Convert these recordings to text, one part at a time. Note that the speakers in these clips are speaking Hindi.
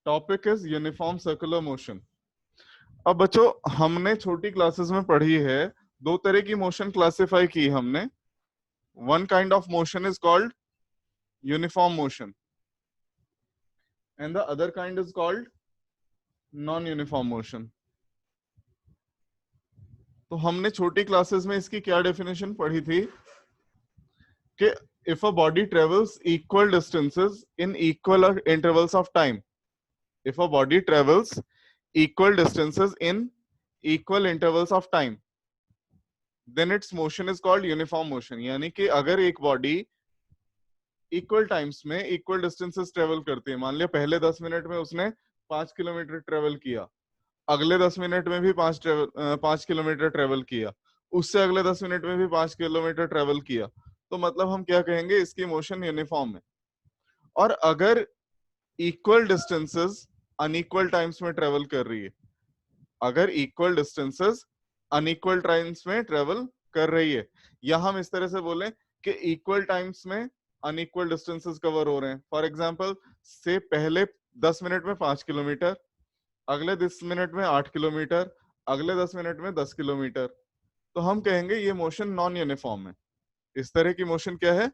Topic is uniform circular motion. अब बच्चों, हमने छोटी क्लासेस में पढ़ी है, दो तरह की मोशन क्लासिफाई की हमने। One kind of motion is called uniform motion and the other kind is called non uniform motion. तो हमने छोटी क्लासेस में इसकी क्या डेफिनेशन पढ़ी थी कि if a body travels equal distances in equal intervals of time, if a body travels equal distances in equal intervals of time, then its motion is called uniform motion। यानी कि अगर एक बॉडी इक्वल टाइम्स में इक्वल डिस्टेंसेस ट्रेवल करती है, मान लिया पहले 10 मिनट में उसने 5 किलोमीटर ट्रेवल किया, अगले 10 मिनट में भी 5 किलोमीटर ट्रेवल किया, उससे अगले 10 मिनट में भी 5 किलोमीटर ट्रेवल किया, तो मतलब हम क्या कहेंगे, इसकी मोशन यूनिफॉर्म है। और अगर इक्वल डिस्टेंसेस अनइक्वल टाइम्स में ट्रेवल कर रही है, अगर इक्वल डिस्टेंसेस अनइक्वल टाइम्स में ट्रेवल कर रही है, या हम इस तरह से बोलें कि इक्वल टाइम्स में अनइक्वल डिस्टेंसेस कवर हो रहे हैं। फॉर एग्जांपल से पहले 10 मिनट में 5 किलोमीटर, अगले 10 मिनट में 8 किलोमीटर, अगले 10 मिनट में 10 किलोमीटर, तो हम कहेंगे ये मोशन नॉन यूनिफॉर्म है। इस तरह की मोशन क्या है,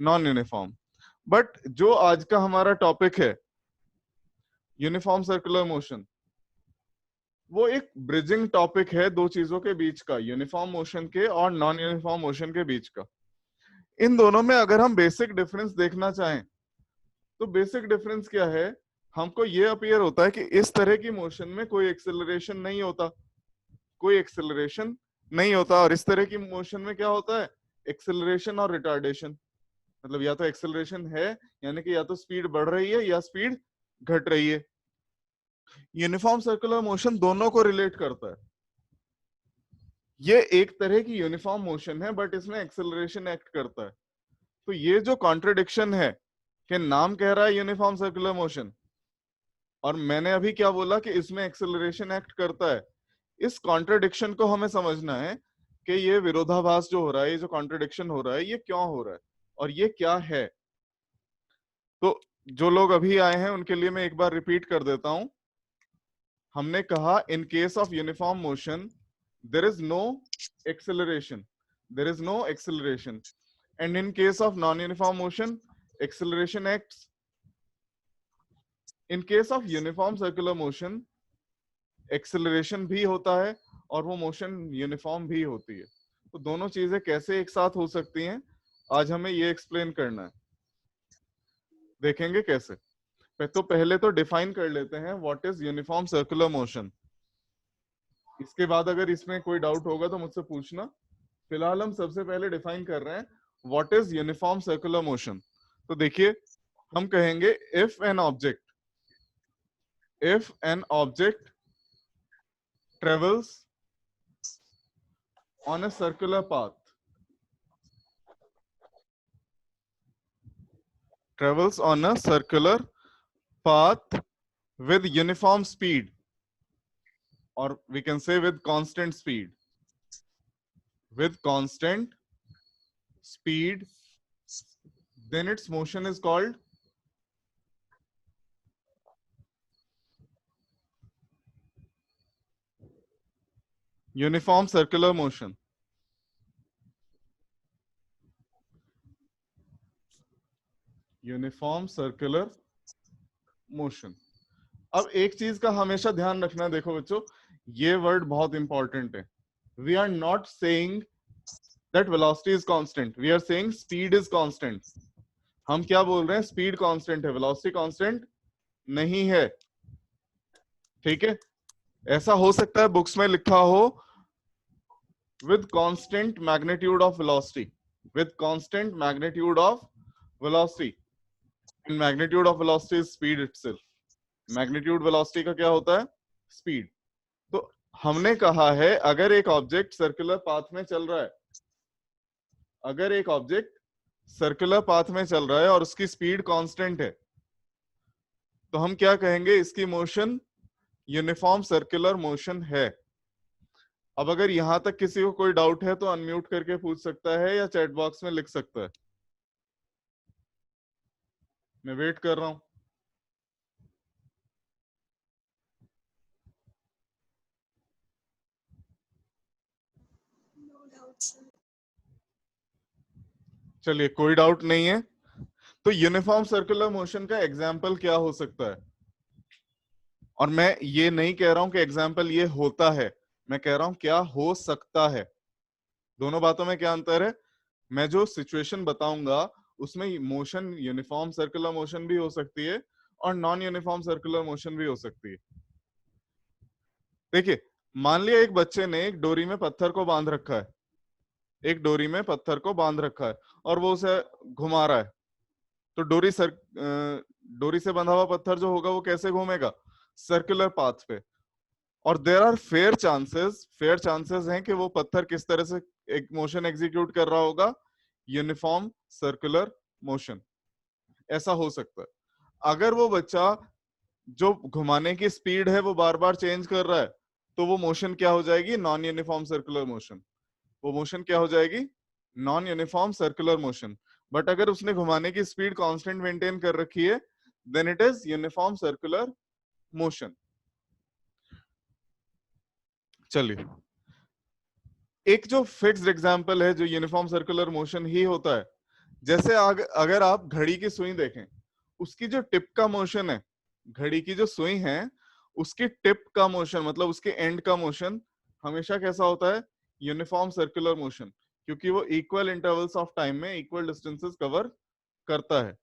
नॉन यूनिफॉर्म। बट जो आज का हमारा टॉपिक है यूनिफॉर्म सर्कुलर मोशन, वो एक ब्रिजिंग टॉपिक है दो चीजों के बीच का, यूनिफॉर्म मोशन के और नॉन यूनिफॉर्म मोशन के बीच का। इन दोनों में अगर हम बेसिक डिफरेंस देखना चाहें तो बेसिक डिफरेंस क्या है, हमको ये अपीयर होता है कि इस तरह की मोशन में कोई एक्सेलरेशन नहीं होता, कोई एक्सेलरेशन नहीं होता, और इस तरह की मोशन में क्या होता है, एक्सेलरेशन और रिटार्डेशन। मतलब या तो एक्सेलरेशन है, यानी कि या तो स्पीड बढ़ रही है या स्पीड घट रही है। यूनिफॉर्म सर्कुलर मोशन दोनों को रिलेट करता है। ये एक तरह की यूनिफॉर्म मोशन है बट इसमें एक्सेलरेशन एक्ट करता है। तो ये जो कॉन्ट्रडिक्शन है कि नाम कह रहा है यूनिफॉर्म सर्कुलर मोशन और मैंने अभी क्या बोला कि इसमें एक्सेलरेशन एक्ट करता है, इस कॉन्ट्रडिक्शन को हमें समझना है कि ये विरोधाभास जो हो रहा है, ये जो कॉन्ट्रडिक्शन हो रहा है, ये क्यों हो रहा है और ये क्या है। तो जो लोग अभी आए हैं उनके लिए मैं एक बार रिपीट कर देता हूं। हमने कहा in case of uniform motion there is no acceleration, there is no acceleration, and in case of non-uniform motion acceleration acts। in case of uniform circular motion acceleration भी होता है और वो मोशन यूनिफॉर्म भी होती है। तो दोनों चीजें कैसे एक साथ हो सकती हैं, आज हमें ये एक्सप्लेन करना है, देखेंगे कैसे। तो पहले तो डिफाइन कर लेते हैं what is uniform circular motion. इसके बाद अगर इसमें कोई डाउट होगा तो मुझसे पूछना। फिलहाल हम सबसे पहले डिफाइन कर रहे हैं what is uniform circular motion. तो देखिए, हम कहेंगे if an object travels on a circular path, travels on a circular path with uniform speed, or we can say with constant speed, then its motion is called uniform circular motion। Uniform circular motion. अब एक चीज का हमेशा ध्यान रखना, देखो बच्चों, ये वर्ड बहुत इंपॉर्टेंट है। We are not saying that velocity is constant, we are saying speed is constant. हम क्या बोल रहे हैं, स्पीड कांस्टेंट है, वेलोसिटी कांस्टेंट नहीं है। ठीक है, ऐसा हो सकता है बुक्स में लिखा हो with constant magnitude of velocity, with constant magnitude of velocity, and magnitude of velocity is speed itself। Magnitude velocity का क्या होता है, स्पीड। तो हमने कहा है अगर एक ऑब्जेक्ट सर्कुलर पाथ में चल रहा है, अगर एक ऑब्जेक्ट सर्कुलर पाथ में चल रहा है और उसकी स्पीड कांस्टेंट है, तो हम क्या कहेंगे, इसकी मोशन यूनिफॉर्म सर्कुलर मोशन है। अब अगर यहां तक किसी को कोई डाउट है तो अनम्यूट करके पूछ सकता है या चैट बॉक्स में लिख सकता है, मैं वेट कर रहा हूं। चलिए, कोई डाउट नहीं है। तो यूनिफॉर्म सर्कुलर मोशन का एग्जाम्पल क्या हो सकता है? और मैं ये नहीं कह रहा हूं कि एग्जाम्पल ये होता है, मैं कह रहा हूं क्या हो सकता है। दोनों बातों में क्या अंतर है? मैं जो सिचुएशन बताऊंगा उसमें मोशन यूनिफॉर्म सर्कुलर मोशन भी हो सकती है और नॉन यूनिफॉर्म सर्कुलर मोशन भी हो सकती है। देखिए, मान लिया एक बच्चे ने एक डोरी में पत्थर को बांध रखा है, एक डोरी में पत्थर को बांध रखा है और वो उसे घुमा रहा है। तो डोरी से बंधा हुआ पत्थर जो होगा वो कैसे घूमेगा? सर्कुलर पाथ पे। और देयर आर फेयर चांसेस हैं कि वो पत्थर किस तरह से एक मोशन एग्जीक्यूट कर रहा होगा, यूनिफॉर्म सर्कुलर मोशन। ऐसा हो सकता है। अगर वो बच्चा जो घुमाने की स्पीड है वो बार बार चेंज कर रहा है, तो वो मोशन क्या हो जाएगी? Non uniform circular motion. वो मोशन क्या हो जाएगी? Non uniform circular motion. But अगर उसने घुमाने की स्पीड कांस्टेंट मेंटेन कर रखी है, then it is uniform circular motion. चलिए, एक जो फिक्स्ड एग्जांपल है जो यूनिफॉर्म सर्कुलर मोशन ही होता है, जैसे अगर आप घड़ी की सुई देखें, उसकी जो टिप का मोशन है, घड़ी की जो सुई है उसकी टिप का मोशन, मतलब उसके एंड का मोशन हमेशा कैसा होता है? यूनिफॉर्म सर्कुलर मोशन, क्योंकि वो इक्वल इंटरवल्स ऑफ टाइम में इक्वल डिस्टेंसेस कवर करता है।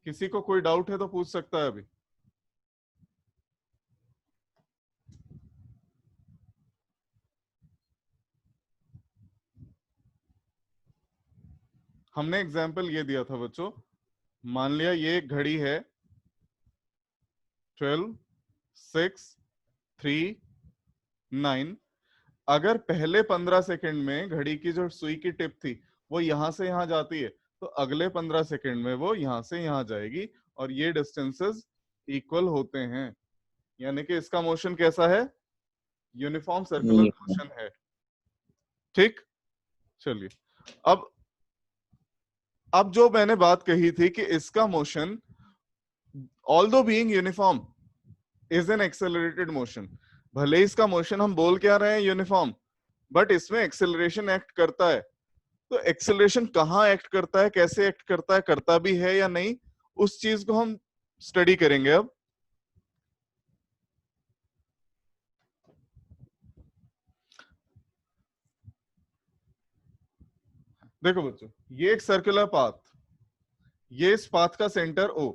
किसी को कोई डाउट है तो पूछ सकता है अभी। हमने एग्जाम्पल ये दिया था बच्चों, मान लिया ये एक घड़ी है 12, 6, 3, 9। अगर पहले 15 सेकंड में घड़ी की जो सुई की टिप थी वो यहां से यहां जाती है, तो अगले 15 सेकंड में वो यहां से यहां जाएगी और ये डिस्टेंसेस इक्वल होते हैं। यानी कि इसका मोशन कैसा है? यूनिफॉर्म सर्कुलर मोशन है। ठीक। चलिए, अब जो मैंने बात कही थी कि इसका motion although being uniform is an accelerated motion. भले ही इसका मोशन हम बोल क्या रहे हैं यूनिफॉर्म, बट इसमें एक्सेलरेशन एक्ट करता है। तो एक्सेलरेशन कहाँ एक्ट करता है, कैसे एक्ट करता है, करता भी है या नहीं, उस चीज को हम स्टडी करेंगे अब। देखो बच्चों, ये एक सर्कुलर पाथ, ये इस पाथ का सेंटर ओ।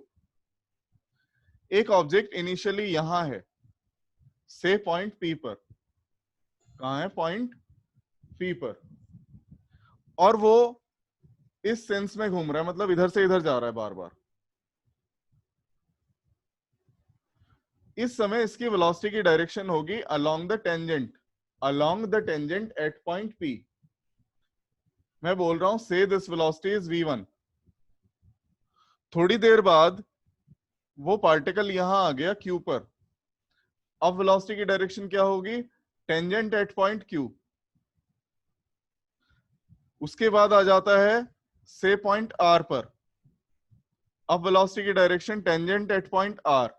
एक ऑब्जेक्ट इनिशियली यहां है, से पॉइंट पी पर। कहां है? पॉइंट पी पर। और वो इस सेंस में घूम रहा है, मतलब इधर से इधर जा रहा है बार बार। इस समय इसकी वेलोसिटी की डायरेक्शन होगी along the tangent at point P. मैं बोल रहा हूं से दिस वेलोसिटी इज v1। थोड़ी देर बाद वो पार्टिकल यहां आ गया q पर। अब वेलोसिटी की डायरेक्शन क्या होगी? Tangent at point q। उसके बाद आ जाता है से पॉइंट r पर। अब वेलोसिटी की direction tangent at point r।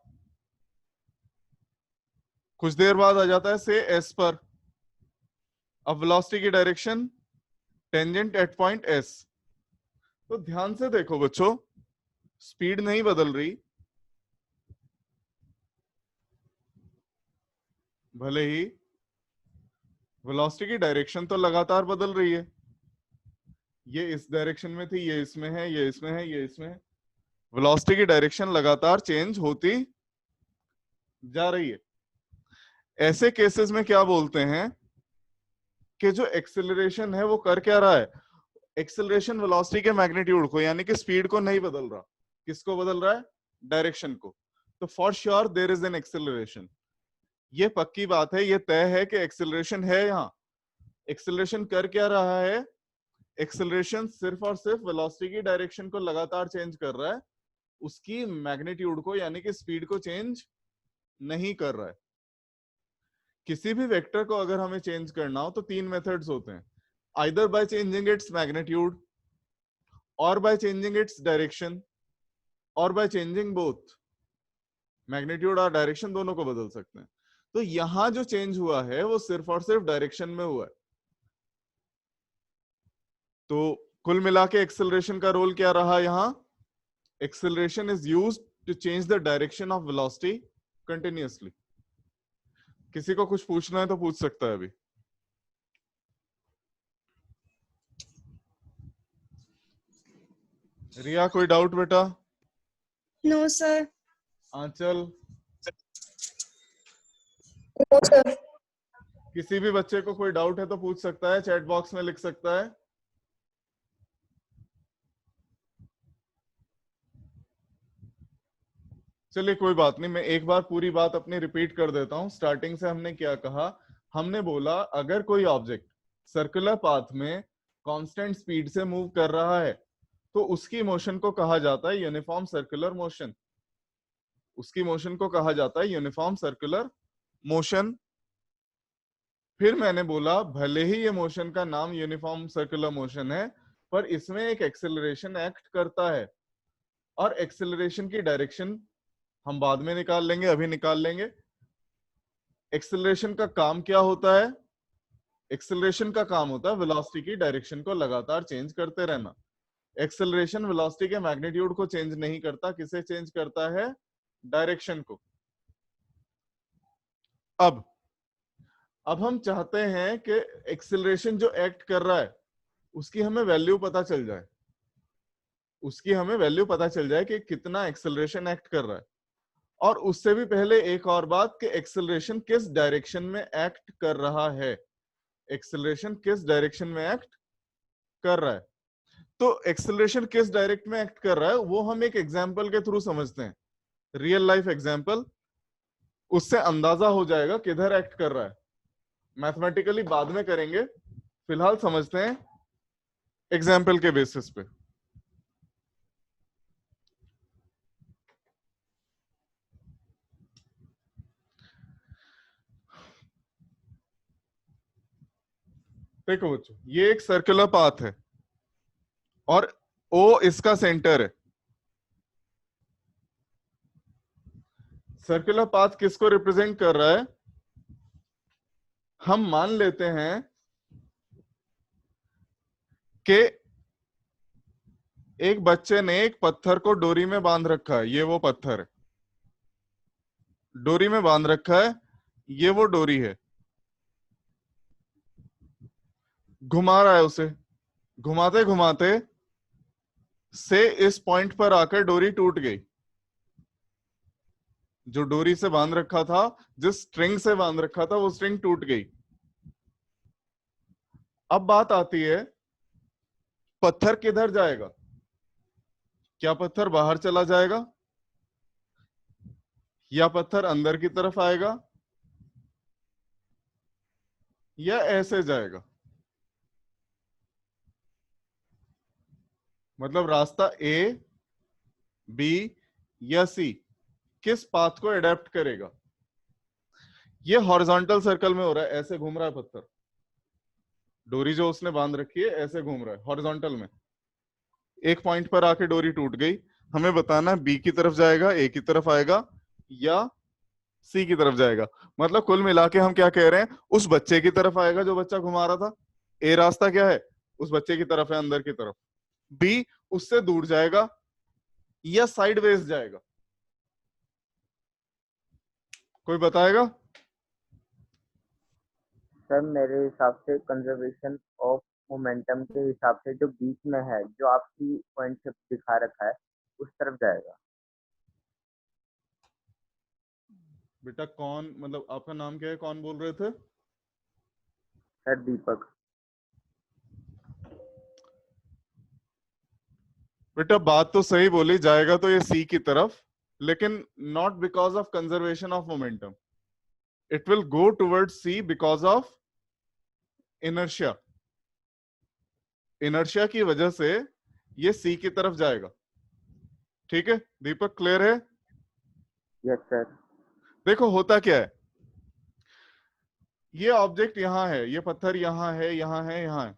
कुछ देर बाद आ जाता है से s पर। अब वेलोसिटी की direction tangent at point s। तो ध्यान से देखो बच्चों, स्पीड नहीं बदल रही, भले ही वेलोसिटी की डायरेक्शन तो लगातार बदल रही है। ये इस डायरेक्शन में थी, ये इसमें है, ये इसमें है, ये इसमें है। वेलोसिटी की डायरेक्शन लगातार चेंज होती जा रही है। ऐसे केसेस में क्या बोलते हैं कि जो एक्सेलरेशन है वो कर क्या रहा है? एक्सेलरेशन वेलोसिटी के मैग्नीट्यूड को, यानी कि स्पीड को नहीं बदल रहा। किसको बदल रहा है? डायरेक्शन को। तो for sure there is an acceleration. ये पक्की बात है, ये तय है कि एक्सेलरेशन है यहां। एक्सेलरेशन कर क्या रहा है? एक्सेलरेशन सिर्फ और सिर्फ वेलोसिटी की डायरेक्शन को लगातार चेंज कर रहा है, उसकी मैग्नीट्यूड को यानी कि स्पीड को चेंज नहीं कर रहा है। किसी भी वेक्टर को अगर हमें चेंज करना हो तो तीन मेथड्स होते हैं, either by changing its magnitude, और बाय चेंजिंग इट्स डायरेक्शन, और बाय चेंजिंग बोथ। मैग्नीट्यूड और डायरेक्शन दोनों को बदल सकते हैं। तो यहां जो चेंज हुआ है वो सिर्फ और सिर्फ डायरेक्शन में हुआ है। तो कुल मिला के एक्सेलरेशन का रोल क्या रहा यहां? Acceleration is used to change the direction of velocity continuously. किसी को कुछ पूछना है तो पूछ सकता है अभी। रिया कोई डाउट बेटा? No sir. Aanchal? No sir. किसी भी बच्चे को कोई डाउट है तो पूछ सकता है, चैट बॉक्स में लिख सकता है। चलिए कोई बात नहीं, मैं एक बार पूरी बात अपनी रिपीट कर देता हूं। स्टार्टिंग से हमने क्या कहा? हमने बोला अगर कोई ऑब्जेक्ट सर्कुलर पाथ में कांस्टेंट स्पीड से मूव कर रहा है तो उसकी मोशन को कहा जाता है यूनिफॉर्म सर्कुलर मोशन। उसकी मोशन को कहा जाता है यूनिफॉर्म सर्कुलर मोशन। फिर मैंने बोला भले ही ये मोशन का नाम यूनिफॉर्म सर्कुलर मोशन है, पर इसमें एक एक्सेलरेशन एक्ट करता है, और एक्सेलरेशन की डायरेक्शन हम बाद में निकाल लेंगे, अभी निकाल लेंगे। एक्सेलरेशन का काम क्या होता है? एक्सेलरेशन का काम होता है वेलोसिटी की डायरेक्शन को लगातार चेंज करते रहना। एक्सेलरेशन वेलोसिटी के मैग्नीट्यूड को चेंज नहीं करता, किसे चेंज करता है? डायरेक्शन को। अब हम चाहते हैं कि एक्सेलरेशन जो एक्ट कर रहा है उसकी हमें वैल्यू पता चल जाए। उसकी हमें वैल्यू पता चल जाए कि कितना एक्सेलरेशन एक्ट कर रहा है। और उससे भी पहले एक और बात कि एक्सेलरेशन किस डायरेक्शन में एक्ट कर रहा है। एक्सेलरेशन किस डायरेक्शन में एक्ट कर रहा है। तो एक्सेलरेशन किस डायरेक्ट में एक्ट कर रहा है वो हम एक एग्जांपल के थ्रू समझते हैं, रियल लाइफ एग्जांपल। उससे अंदाजा हो जाएगा किधर एक्ट कर रहा है। मैथमेटिकली बाद में करेंगे, फिलहाल समझते हैं एग्जाम्पल के बेसिस पे। देखो बच्चों, ये एक सर्कुलर पाथ है और ओ इसका सेंटर है। सर्कुलर पाथ किसको रिप्रेजेंट कर रहा है? हम मान लेते हैं कि एक बच्चे ने एक पत्थर को डोरी में बांध रखा है। ये वो पत्थर है, डोरी में बांध रखा है, ये वो डोरी है। घुमा रहा है उसे, घुमाते घुमाते से इस पॉइंट पर आकर डोरी टूट गई। जो डोरी से बांध रखा था, जिस स्ट्रिंग से बांध रखा था, वो स्ट्रिंग टूट गई। अब बात आती है पत्थर किधर जाएगा? क्या पत्थर बाहर चला जाएगा या पत्थर अंदर की तरफ आएगा या ऐसे जाएगा? मतलब रास्ता ए, बी या सी किस पाथ को एडेप्ट करेगा? ये हॉरिजॉन्टल सर्कल में हो रहा है, ऐसे घूम रहा है पत्थर। डोरी जो उसने बांध रखी है ऐसे घूम रहा है हॉरिजॉन्टल में। एक पॉइंट पर आके डोरी टूट गई। हमें बताना बी की तरफ जाएगा, ए की तरफ आएगा या सी की तरफ जाएगा। मतलब कुल मिला के हम क्या कह रहे हैं? उस बच्चे की तरफ आएगा जो बच्चा घुमा रहा था। ए रास्ता क्या है? उस बच्चे की तरफ है, अंदर की तरफ। बी उससे दूर जाएगा या साइडवेज जाएगा? कोई बताएगा? सर मेरे हिसाब से कंजर्वेशन ऑफ मोमेंटम के हिसाब से जो बीच में है, जो आपकी पॉइंट से दिखा रखा है, उस तरफ जाएगा। बेटा कौन, मतलब आपका नाम क्या है, कौन बोल रहे थे? सर दीपक। बेटा बात तो सही बोली, जाएगा तो ये सी की तरफ, लेकिन not because of conservation of momentum. It will go toward C because of inertia. Inertia की वजह से ये सी की तरफ जाएगा। ठीक है दीपक, क्लियर है? Yes sir. देखो होता क्या है, ये ऑब्जेक्ट यहां है, ये पत्थर यहां है, यहां है, यहां है।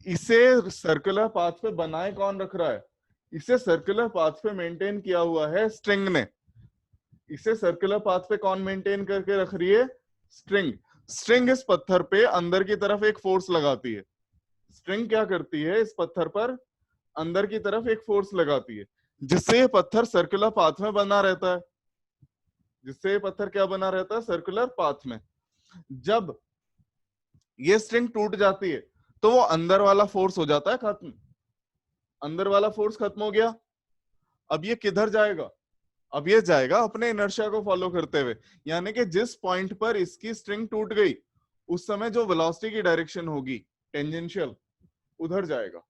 इसे सर्कुलर पाथ पे बनाए कौन रख रहा है? इसे सर्कुलर पाथ पे मेंटेन किया हुआ है स्ट्रिंग ने। इसे सर्कुलर पाथ पे कौन मेंटेन करके रख रही है? स्ट्रिंग। स्ट्रिंग इस पत्थर पे अंदर की तरफ एक फोर्स लगाती है। स्ट्रिंग क्या करती है? इस पत्थर पर अंदर की तरफ एक फोर्स लगाती है, जिससे ये पत्थर सर्कुलर पाथ में बना रहता है। जिससे ये पत्थर क्या बना रहता है? सर्कुलर पाथ में। जब ये स्ट्रिंग टूट जाती है तो वो अंदर वाला फोर्स हो जाता है खत्म। अंदर वाला फोर्स खत्म हो गया। अब ये किधर जाएगा? अब ये जाएगा अपने इनर्शिया को फॉलो करते हुए, यानी कि जिस पॉइंट पर इसकी स्ट्रिंग टूट गई उस समय जो वेलोसिटी की डायरेक्शन होगी टेंजेंशियल, उधर जाएगा।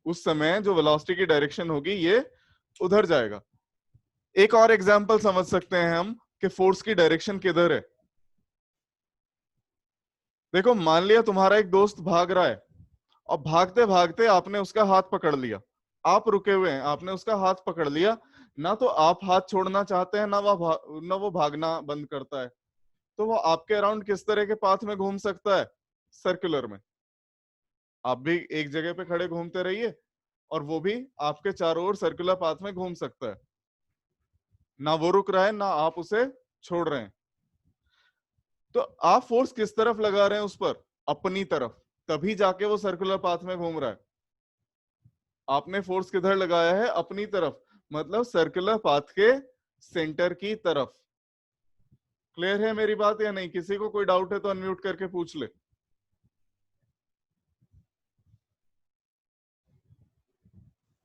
उस समय जो वेलोसिटी की डायरेक्शन होगी ये उधर जाएगा। एक और एग्जांपल समझ सकते हैं हम कि फोर्स की डायरेक्शन किधर है। देखो, मान लिया तुम्हारा एक दोस्त भाग रहा है और भागते भागते आपने उसका हाथ पकड़ लिया। आप रुके हुए हैं, आपने उसका हाथ पकड़ लिया, ना तो आप हाथ छोड़ना चाहते हैं, ना वो भागना बंद करता है। तो वो आपके अराउंड किस तरह के पाथ में घूम सकता है? सर्कुलर में। आप भी एक जगह पे खड़े घूमते रहिए और वो भी आपके चारों ओर सर्कुलर पाथ में घूम सकता है। ना वो रुक रहा है, ना आप उसे छोड़ रहे हैं। तो आप फोर्स किस तरफ लगा रहे हैं उस पर? अपनी तरफ। तभी जाके वो सर्कुलर पाथ में घूम रहा है। आपने फोर्स किधर लगाया है? अपनी तरफ, मतलब सर्कुलर पाथ के सेंटर की तरफ। क्लियर है मेरी बात या नहीं? किसी को कोई डाउट है तो अनम्यूट करके पूछ ले।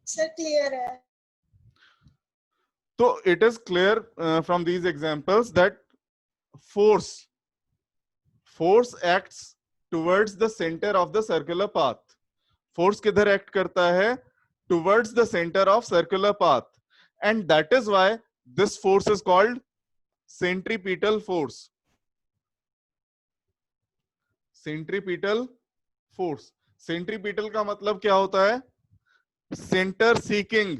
सर क्लियर है। तो it is clear from these examples that force acts towards the center of the circular path. Force किधर एक्ट करता है? towards the center of circular path, and that is why this force is called centripetal force. centripetal force. centripetal का मतलब क्या होता है? सेंटर सीकिंग,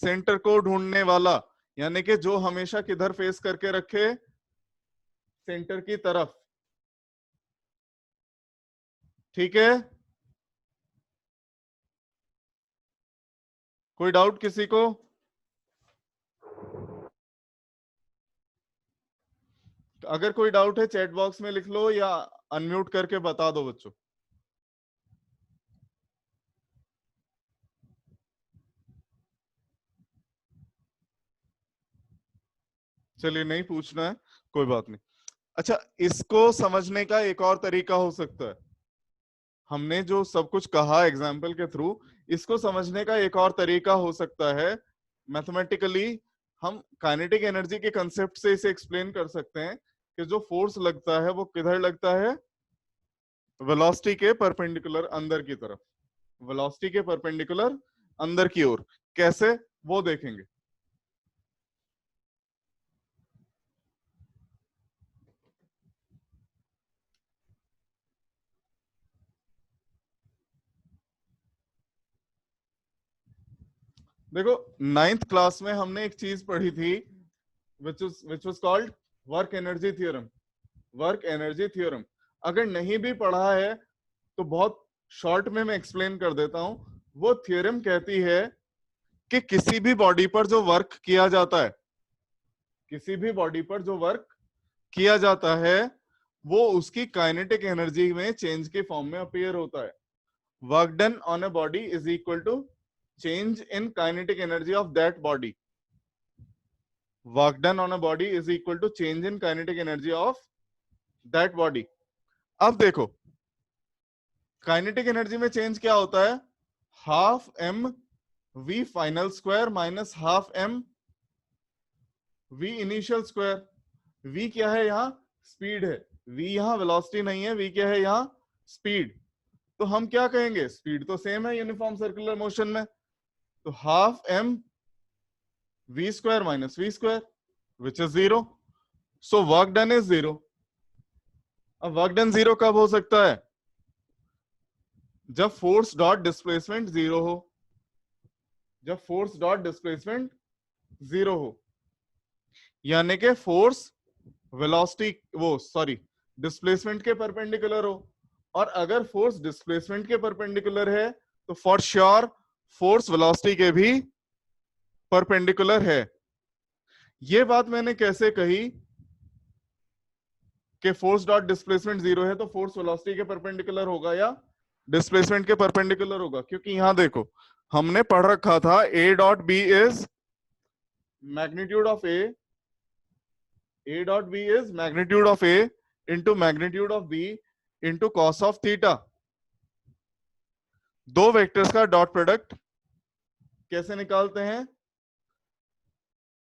सेंटर को ढूंढने वाला, यानी कि जो हमेशा किधर फेस करके रखे? सेंटर की तरफ। ठीक है, कोई डाउट किसी को? अगर कोई डाउट है चैट बॉक्स में लिख लो या अनम्यूट करके बता दो बच्चों। चलिए, नहीं पूछना है, कोई बात नहीं। अच्छा, इसको समझने का एक और तरीका हो सकता है। हमने जो सब कुछ कहा एग्जाम्पल के थ्रू, इसको समझने का एक और तरीका हो सकता है मैथमेटिकली। हम काइनेटिक एनर्जी के कंसेप्ट से इसे एक्सप्लेन कर सकते हैं कि जो फोर्स लगता है वो किधर लगता है? वेलोसिटी के परपेंडिकुलर अंदर की तरफ। वेलोसिटी के परपेंडिकुलर अंदर की ओर। कैसे, वो देखेंगे। देखो, 9th क्लास में हमने एक चीज पढ़ी थी which was called work energy theorem. Work energy theorem अगर नहीं भी पढ़ा है तो बहुत शॉर्ट में मैं एक्सप्लेन कर देता हूं। वो थ्योरम कहती है कि किसी भी बॉडी पर जो वर्क किया जाता है, किसी भी बॉडी पर जो वर्क किया जाता है, वो उसकी काइनेटिक एनर्जी में चेंज के फॉर्म में अपीयर होता है। Work done on a body is equal to change in kinetic energy of that body. Work done on a body is equal to change in kinetic energy of that body. अब देखो, काइनेटिक एनर्जी में चेंज क्या होता है? Half m v final square minus half m v initial square. V क्या है? यहां स्पीड है। वी यहां वेलोसिटी नहीं है, वी क्या है? यहां स्पीड। तो हम क्या कहेंगे? स्पीड तो सेम है यूनिफॉर्म सर्कुलर मोशन में, तो half m v square minus v square which is 0। So work done is 0। अब वर्क डन 0 कब हो सकता है? जब फोर्स डॉट डिस्प्लेसमेंट 0 हो। जब फोर्स डॉट डिस्प्लेसमेंट 0 हो, यानी कि फोर्स वेलोसिटी डिस्प्लेसमेंट के परपेंडिकुलर हो। और अगर फोर्स डिस्प्लेसमेंट के परपेंडिकुलर है तो फॉर श्योर फोर्स वेलोसिटी के भी परपेंडिकुलर है। ये बात मैंने कैसे कही कि फोर्स डॉट डिस्प्लेसमेंट जीरो है तो फोर्स वेलोसिटी के परपेंडिकुलर होगा या डिस्प्लेसमेंट के परपेंडिकुलर होगा? क्योंकि यहां देखो हमने पढ़ रखा था A dot B is magnitude of A dot B is magnitude of A into magnitude of B into cos of theta. दो वेक्टर्स का डॉट प्रोडक्ट कैसे निकालते हैं?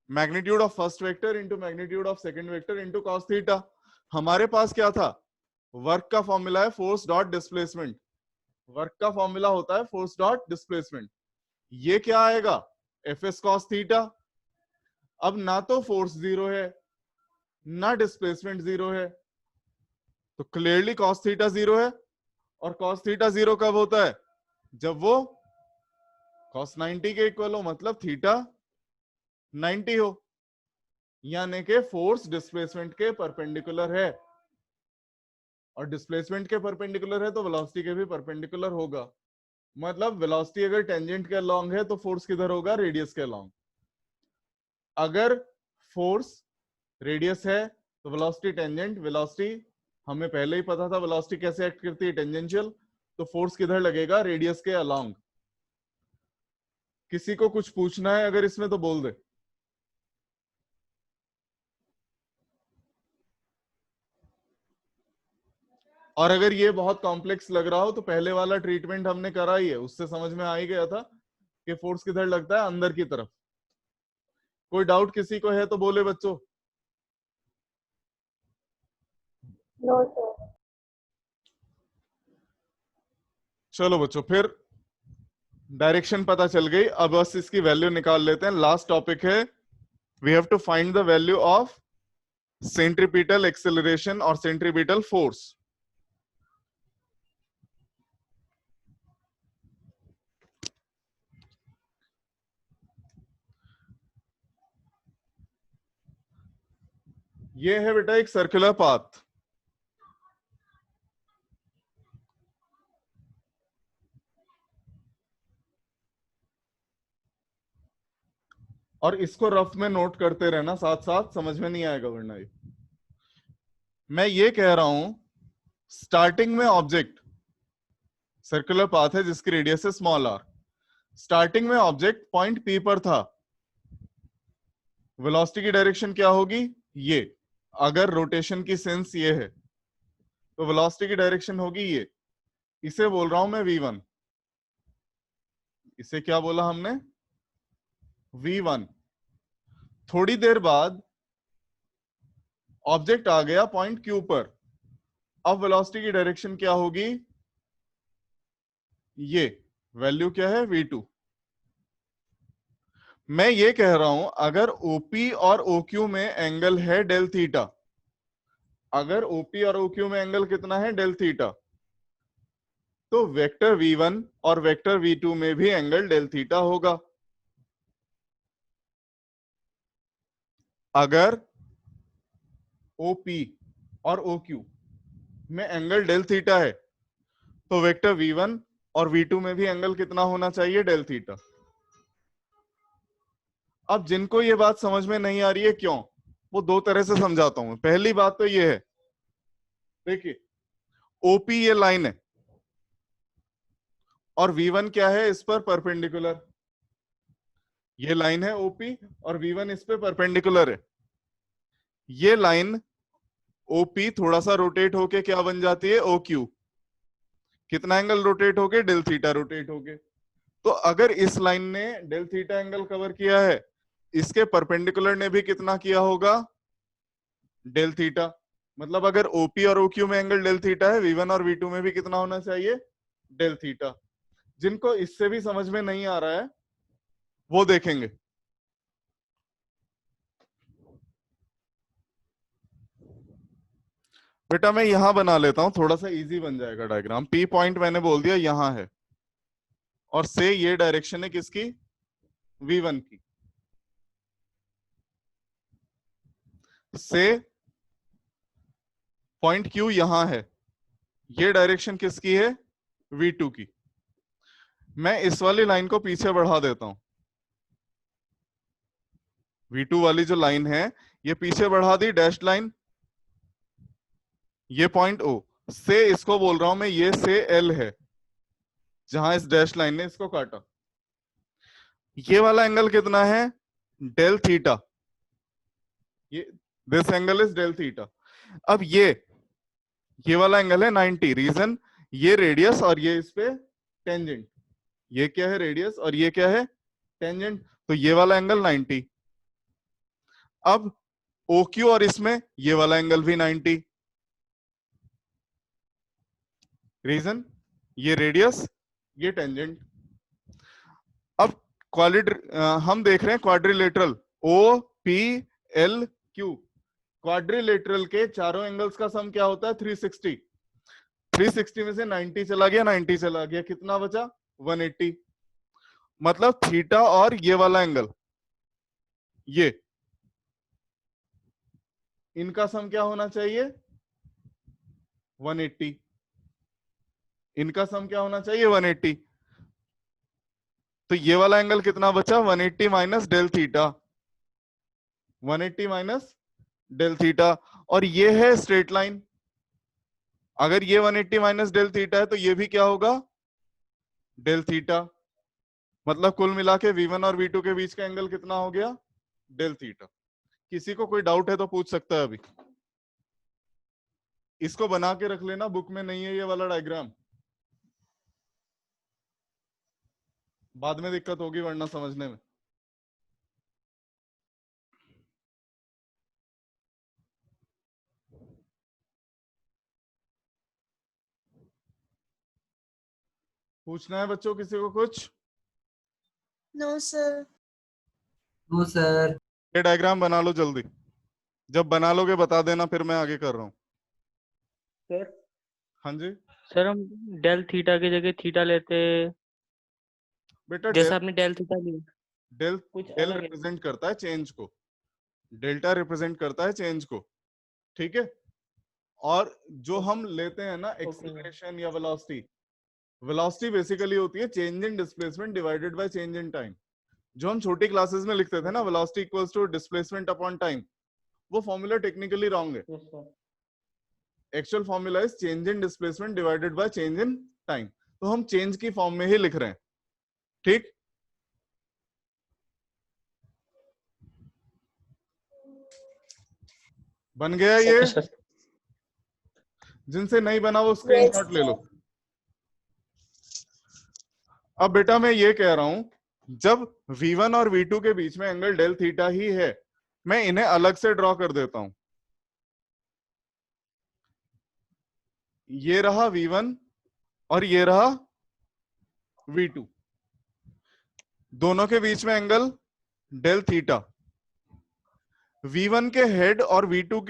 Magnitude of first vector into magnitude of second vector into cos theta. हमारे पास क्या था? वर्क का फॉर्मूला है फोर्स डॉट डिस्प्लेसमेंट। वर्क का फॉर्मूला होता है फोर्स डॉट डिस्प्लेसमेंट। ये क्या आएगा? F S cos theta. अब ना तो फोर्स जीरो है ना डिस्प्लेसमेंट जीरो है, तो क्लियरली कॉस थीटा जीरो है। और कॉस थीटा जीरो कब होता है? जब वो कॉस 90 के इक्वल हो, मतलब थीटा 90 हो, यानी कि फोर्स डिस्प्लेसमेंट के परपेंडिकुलर है। और डिस्प्लेसमेंट के परपेंडिकुलर है तो वेलोसिटी के भी परपेंडिकुलर होगा। मतलब वेलोसिटी अगर टेंजेंट के अलोंग है तो फोर्स किधर होगा? रेडियस के अलोंग। अगर फोर्स रेडियस है तो वेलोसिटी टेंजेंट। वेलोसिटी हमें पहले ही पता था वेलोसिटी कैसे एक्ट करती है, टेंजेंशियल। तो फोर्स किधर लगेगा? रेडियस के अलोंग। किसी को कुछ पूछना है अगर इसमें तो बोल दे। और अगर ये बहुत कॉम्प्लेक्स लग रहा हो तो पहले वाला ट्रीटमेंट हमने करा ही है, उससे समझ में आ ही गया था कि फोर्स किधर लगता है? अंदर की तरफ। कोई डाउट किसी को है तो बोले बच्चों। No sir. चलो बच्चों, फिर डायरेक्शन पता चल गई। अब बस इसकी वैल्यू निकाल लेते हैं। लास्ट टॉपिक है, we have to find the value of centripetal acceleration और सेंट्रीपिटल फोर्स। ये है बेटा एक सर्कुलर पाथ। और इसको रफ में नोट करते रहना साथ साथ, समझ में नहीं आएगा वरना। ये मैं ये कह रहा हूं, स्टार्टिंग में ऑब्जेक्ट सर्कुलर पाथ है जिसकी रेडियस है स्मॉल आर। स्टार्टिंग में ऑब्जेक्ट पॉइंट पी पर था। वेलोसिटी की डायरेक्शन क्या होगी? ये। अगर रोटेशन की सेंस ये है तो वेलोसिटी की डायरेक्शन होगी ये। इसे बोल रहा हूं मैं v1। इसे क्या बोला हमने? v1। थोड़ी देर बाद ऑब्जेक्ट आ गया पॉइंट क्यू पर। अब वेलोसिटी की डायरेक्शन क्या होगी? ये वैल्यू क्या है? v2। मैं ये कह रहा हूं, अगर OP और OQ में एंगल है डेल थीटा, अगर OP और OQ में एंगल कितना है? डेल थीटा, तो वेक्टर v1 और वेक्टर v2 में भी एंगल डेल थीटा होगा। अगर OP और OQ में एंगल डेल थीटा है तो वेक्टर v1 और v2 में भी एंगल कितना होना चाहिए? Del theta. अब जिनको ये बात समझ में नहीं आ रही है क्यों, वो दो तरह से समझाता हूं। पहली बात तो ये है, देखिए OP ये लाइन है और v1 क्या है? इस पर परपेंडिकुलर। ये लाइन है OP और v1 इस पे परपेंडिकुलर है। ये लाइन OP थोड़ा सा रोटेट होके क्या बन जाती है? OQ। कितना एंगल रोटेट होके? डेल थीटा रोटेट होके। तो अगर इस लाइन ने डेल थीटा एंगल कवर किया है, इसके परपेंडिकुलर ने भी कितना किया होगा? Del theta. मतलब अगर OP और OQ में एंगल डेल थीटा है, v1 और v2 में भी कितना होना चाहिए? Del theta. जिनको इससे भी समझ में नहीं आ रहा है वो देखेंगे। बेटा मैं यहां बना लेता हूं, थोड़ा सा इजी बन जाएगा डायग्राम। P पॉइंट मैंने बोल दिया यहां है, और से ये डायरेक्शन है किसकी? v1 की। से पॉइंट Q यहां है, ये डायरेक्शन किसकी है? v2 की। मैं इस वाली लाइन को पीछे बढ़ा देता हूं। V2 वाली जो लाइन है ये पीछे बढ़ा दी डैश लाइन, ये पॉइंट O से इसको बोल रहा हूं मैं, ये से L है जहां इस डैश लाइन ने इसको काटा। ये वाला एंगल कितना है? Del theta. ये this angle is del theta. अब ये वाला एंगल है 90। रीजन, ये रेडियस और ये इस पे टेंजेंट। ये क्या है? रेडियस और ये क्या है? टेंजेंट। तो ये वाला एंगल 90। अब OQ और इसमें ये वाला एंगल भी 90। रीजन, ये रेडियस ये टेंजेंट। अब हम देख रहे हैं क्वाड्रिलेटरल OPLQ। क्वाड्रिलेटरल के चारों एंगल्स का सम क्या होता है? 360। 360 में से 90 चला गया, 90 चला गया, कितना बचा? 180। मतलब थीटा और ये वाला एंगल, ये इनका सम क्या होना चाहिए? 180। इनका सम क्या होना चाहिए? 180। तो ये वाला एंगल कितना बचा? 180 minus del theta. 180 minus del theta. और ये है स्ट्रेट लाइन। अगर ये 180 माइनस डेल थीटा है तो ये भी क्या होगा? Del theta. मतलब कुल मिला के V1 और V2 के बीच का एंगल कितना हो गया? Del theta. किसी को कोई डाउट है तो पूछ सकता है अभी। इसको बना के रख लेना, बुक में नहीं है ये वाला डायग्राम, बाद में दिक्कत होगी वरना समझने में। पूछना है बच्चों किसी को कुछ? No sir. No sir. ये डायग्राम बना लो जल्दी। जब बना लोगे बता देना, फिर मैं आगे कर रहा हूँ। सर हाँ जी सर हम डेल थीटा की जगह थीटा लेते, बेटा, जैसे आपने डेल थीटा लिया डेल कुछ डेल अलग है। रिप्रेजेंट करता है चेंज को, डेल्टा रिप्रेजेंट करता है चेंज को, ठीक है। और जो हम लेते हैं ना एक्सीलरेशन या वेलोसिटी, वेलोसिटी बेसिकली होती है change in displacement divided by change in time. जो हम छोटी क्लासेस में लिखते थे ना, velocity equals to displacement upon time, वो फॉर्मूला टेक्निकली रॉन्ग है। Yes sir. Actual formula is change in displacement divided by change in time. तो हम चेंज की फॉर्म में ही लिख रहे हैं, ठीक। बन गया ये? Okay sir. जिनसे नहीं बना वो स्क्रीनशॉट ले लो। अब बेटा मैं ये कह रहा हूं, जब V1 और V2 के बीच में एंगल डेल थीटा ही है, मैं इन्हें अलग से ड्रॉ कर देता हूं। ये रहा V1 और ये रहा V2, दोनों के बीच में एंगल डेल थीटा। V1 के हेड और V2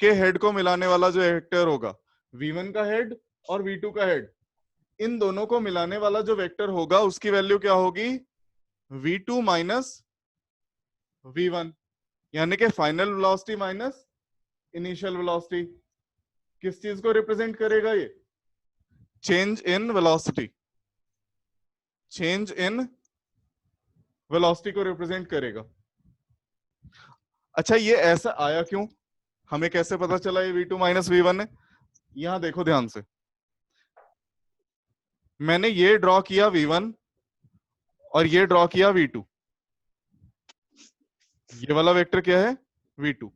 के हेड को मिलाने वाला जो वेक्टर होगा, V1 का हेड और V2 का हेड, इन दोनों को मिलाने वाला जो वेक्टर होगा उसकी वैल्यू क्या होगी? V2 माइनस V1, यानी कि final velocity minus initial velocity. किस चीज को रिप्रेजेंट करेगा ये? Change in velocity. Change in velocity को रिप्रेजेंट करेगा। अच्छा, ये ऐसा आया क्यों? हमें कैसे पता चला ये V2 माइनस V1 है? यहां देखो ध्यान से, मैंने ये ड्रॉ किया V1 और ये ड्रॉ किया V2। ये वाला वेक्टर क्या है? V2।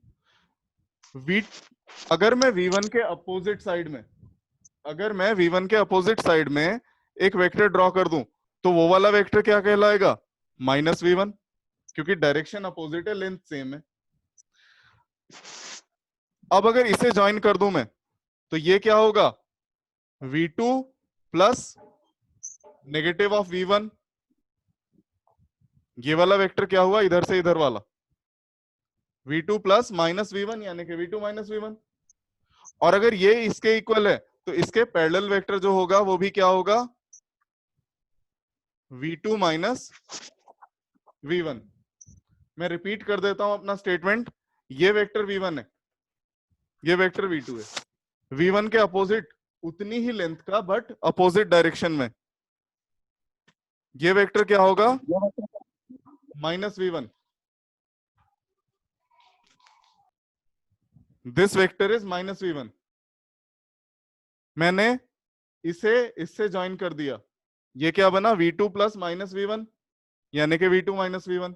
अगर मैं V1 के अपोजिट साइड में, अगर मैं V1 के अपोजिट साइड में एक वेक्टर ड्रॉ कर दूं तो वो वाला वेक्टर क्या कहलाएगा? माइनस V1, क्योंकि डायरेक्शन अपोजिट है, लेंथ सेम है। अब अगर इसे ज्वाइन कर दूं मैं तो ये क्या होगा? V2 plus negative of V1। ये वाला वेक्टर क्या हुआ? इधर से इधर वाला V2 प्लस माइनस V1, यानी कि V2 माइनस V1। और अगर ये इसके इक्वल है तो इसके पैरेलल वेक्टर जो होगा वो भी क्या होगा? V2 minus V1। मैं रिपीट कर देता हूं अपना स्टेटमेंट, ये वेक्टर V1 है, ये वेक्टर V2 है। V1 के अपोजिट उतनी ही लेंथ का बट अपोजिट डायरेक्शन में, ये वेक्टर क्या होगा? Minus V1। This vector is -v1। मैंने इसे इससे ज्वाइन कर दिया, ये क्या बना v2 प्लस -v1 यानी कि v2 माइनस v1।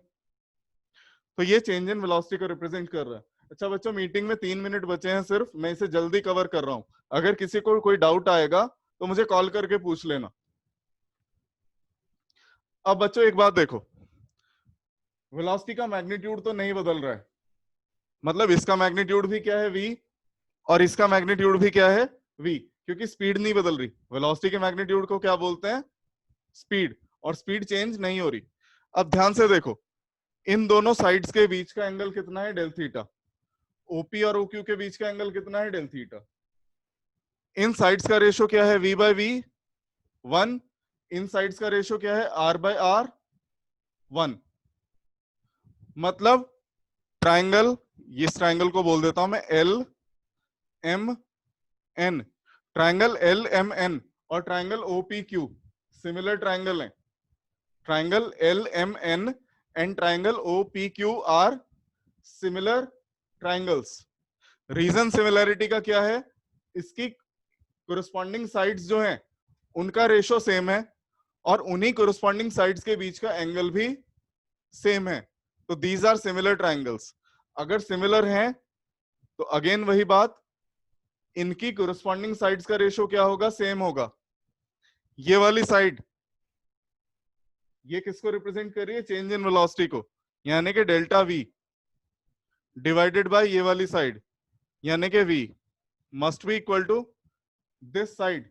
तो ये चेंज इन वेलोसिटी को रिप्रेजेंट कर रहा है। अच्छा बच्चों, मीटिंग में 3 मिनट बचे हैं सिर्फ, मैं इसे जल्दी कवर कर रहा हूं। अगर किसी को कोई डाउट आएगा तो मुझे कॉल करके पूछ लेना। अब बच्चों एक बात देखो, वेलोसिटी का मैग्नीट्यूड तो नहीं बदल रहा है, मतलब इसका मैग्नीट्यूड भी क्या है v और इसका मैग्नीट्यूड भी क्या है v, क्योंकि स्पीड नहीं बदल रही। वेलोसिटी के मैग्नीट्यूड को क्या बोलते हैं? स्पीड, और स्पीड चेंज नहीं हो रही। अब ध्यान से देखो, इन दोनों साइड्स के बीच का एंगल कितना है? Del theta. ओपी और ओक्यू के बीच का एंगल कितना है? Del theta. इन साइड्स का रेशो क्या है? v by v 1। इन साइड्स का रेशो क्या है? r by r 1। मतलब ट्राइंगल, इस ट्राइंगल को बोल देता हूं मैं L M N. Triangle L M N और ट्राइंगल OPQ सिमिलर ट्राइंगल है। Triangle L M N and triangle OPQ are similar triangles. Reason similarity का क्या है? इसकी कोरिस्पॉन्डिंग साइड्स जो हैं उनका रेशो सेम है और उन्हीं कोरिस्पॉन्डिंग साइड्स के बीच का एंगल भी सेम है। तो दीज आर सिमिलर ट्राइंगल्स। अगर सिमिलर हैं तो अगेन वही बात, इनकी कोरिस्पॉन्डिंग साइड्स का रेशो क्या होगा? सेम होगा। ये वाली साइड ये किसको रिप्रेजेंट कर रही है? चेंज इन वेलोसिटी को, यानी कि डेल्टा v डिवाइडेड बाय ये वाली साइड, यानी कि v must be equal to this side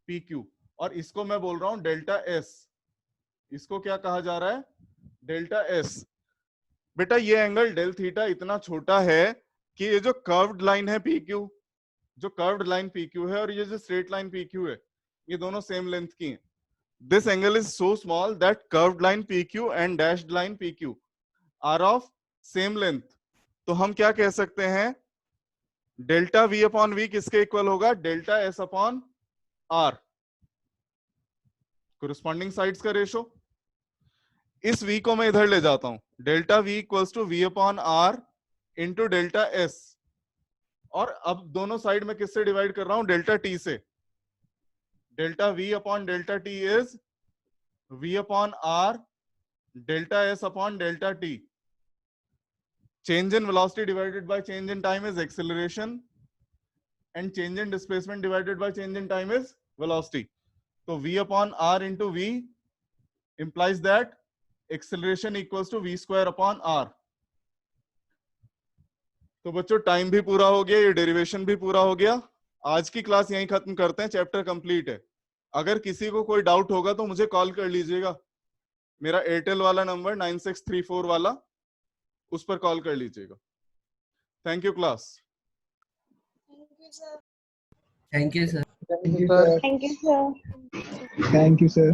PQ। और इसको मैं बोल रहा हूं डेल्टा s। इसको क्या कहा जा रहा है? Delta s। बेटा ये एंगल डेल थीटा इतना छोटा है कि ये जो कर्व्ड लाइन है PQ, जो कर्व्ड लाइन PQ है और ये जो स्ट्रेट लाइन PQ है, ये दोनों सेम लेंथ की हैं। This angle is so small that curved line PQ and dashed line PQ are of same length। तो हम क्या कह सकते हैं? डेल्टा v अपॉन v किसके इक्वल होगा? Delta s upon r, corresponding sides का रेशो। इस v को मैं इधर ले जाता हूं, delta v equals to v upon r into delta s। और अब दोनों साइड में किससे डिवाइड कर रहा हूं? डेल्टा t से। Delta v upon delta t is v upon r delta s upon delta t। Change in velocity divided by change in time is acceleration and change in displacement divided by change in time is velocity। So v upon r into v implies that acceleration equals to v square upon r। तो बच्चों टाइम भी पूरा हो गया, ये डेरिवेशन भी पूरा हो गया। आज की क्लास यहीं खत्म करते हैं, चैप्टर कंप्लीट है। अगर किसी को कोई डाउट होगा तो मुझे कॉल कर लीजिएगा, मेरा एयरटेल वाला नंबर 9634 वाला, उस पर कॉल कर लीजिएगा। Thank you class. Thank you, sir. Thank you sir. Thank you, sir. Thank you, sir. Thank you, sir.